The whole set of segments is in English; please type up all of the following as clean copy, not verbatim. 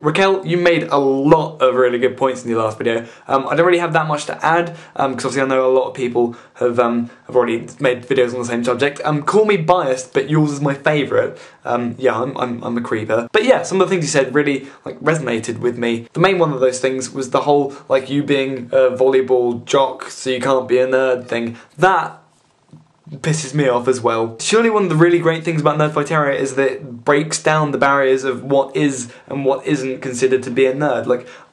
Raquel, you made a lot of really good points in your last video. I don't really have that much to add, because obviously I know a lot of people have already made videos on the same subject. Call me biased, but yours is my favourite. Yeah, I'm a creeper. But yeah, some of the things you said really resonated with me. The main one of those things was the whole you being a volleyball jock, so you can't be a nerd thing. That pisses me off as well. Surely one of the really great things about Nerdfighteria is that it breaks down the barriers of what is and what isn't considered to be a nerd.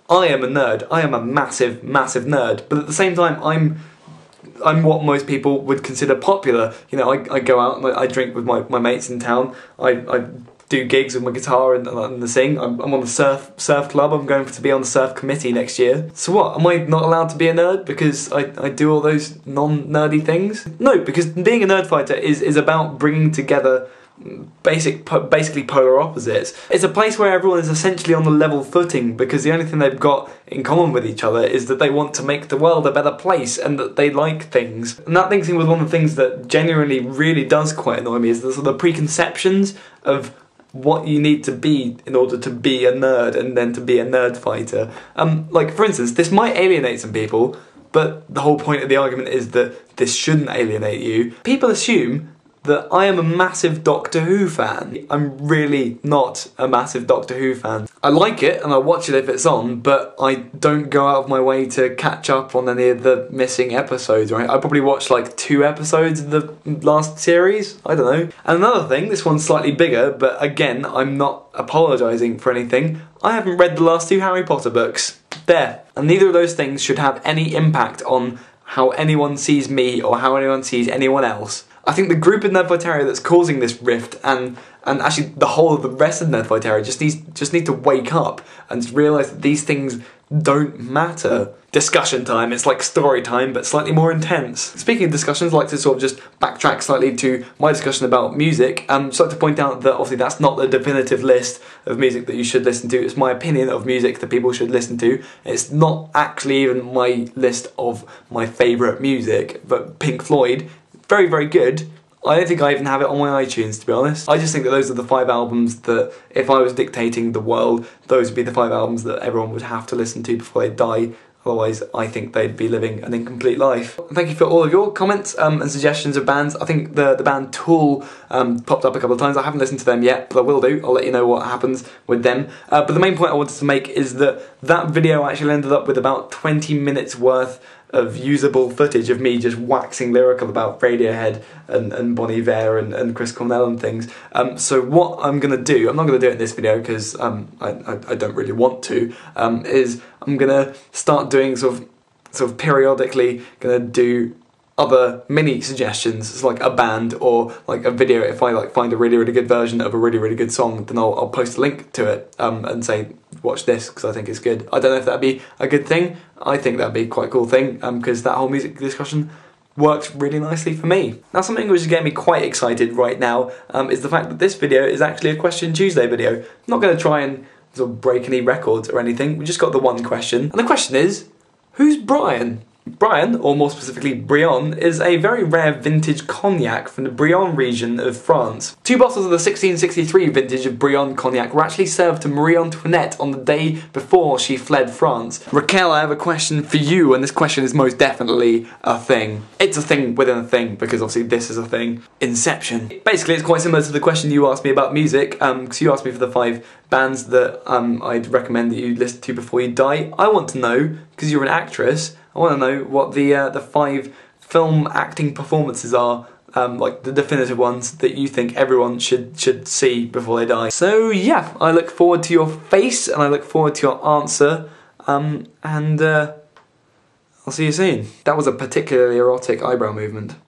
I am a nerd. I am a massive, massive nerd. But at the same time, I'm what most people would consider popular. You know, I go out and I drink with my mates in town. I do gigs with my guitar and sing. I'm on the surf club. I'm going to be on the surf committee next year. So what? Am I not allowed to be a nerd because I do all those non-nerdy things? No, because being a nerd fighter is about bringing together basically polar opposites. It's a place where everyone is essentially on the level footing because the only thing they've got in common with each other is that they want to make the world a better place and that they like things. And that thing was one of the things that genuinely really does quite annoy me, is the sort of preconceptions of what you need to be in order to be a nerd and then to be a nerd fighter. For instance, this might alienate some people, but the whole point of the argument is that this shouldn't alienate you. People assume that I am a massive Doctor Who fan. I'm really not a massive Doctor Who fan. I like it and I watch it if it's on, but I don't go out of my way to catch up on any of the missing episodes, right? I probably watched 2 episodes of the last series, I don't know. And another thing, this one's slightly bigger, but again, I'm not apologising for anything. I haven't read the last 2 Harry Potter books. There. And neither of those things should have any impact on how anyone sees me or how anyone sees anyone else. I think the group in Nerdfighteria that's causing this rift and actually the whole of the rest of Nerdfighteria just need to wake up and realise that these things don't matter. Discussion time, it's like story time but slightly more intense. Speaking of discussions, I'd like to sort of just backtrack slightly to my discussion about music. Just like to point out that obviously that's not the definitive list of music that you should listen to. It's my opinion of music that people should listen to. It's not actually even my list of my favourite music, but Pink Floyd, very, very good. I don't think I even have it on my iTunes, to be honest. I just think that those are the 5 albums that, if I was dictating the world, those would be the 5 albums that everyone would have to listen to before they die. Otherwise, I think they'd be living an incomplete life. Thank you for all of your comments and suggestions of bands. I think the band Tool popped up a couple of times. I haven't listened to them yet, but I will do. I'll let you know what happens with them. But the main point I wanted to make is that that video actually ended up with about 20 minutes worth of usable footage of me just waxing lyrical about Radiohead and Bon Iver and Chris Cornell and things. So what I'm going to do, I'm not going to do it in this video because I don't really want to, is I'm going to start doing sort of periodically going to do other mini suggestions. It's like a band or like a video. If I find a really, really good version of a really, really good song, then I'll post a link to it and say, watch this because I think it's good. I don't know if that'd be a good thing. I think that'd be quite a cool thing because that whole music discussion works really nicely for me. Now, something which is getting me quite excited right now is the fact that this video is actually a Question Tuesday video. I'm not going to try and sort of break any records or anything. We just got the one question, and the question is, who's Brian? Brian, or more specifically Brion, is a very rare vintage cognac from the Brion region of France. 2 bottles of the 1663 vintage of Brion cognac were actually served to Marie Antoinette on the day before she fled France. Raquel, I have a question for you, and this question is most definitely a thing. It's a thing within a thing, because obviously this is a thing. Inception. Basically, it's quite similar to the question you asked me about music, because you asked me for the 5 bands that I'd recommend that you listen to before you die. I want to know, because you're an actress, I want to know what the 5 film acting performances are, like the definitive ones that you think everyone should see before they die. So yeah, I look forward to your face and I look forward to your answer, and I'll see you soon. That was a particularly erotic eyebrow movement.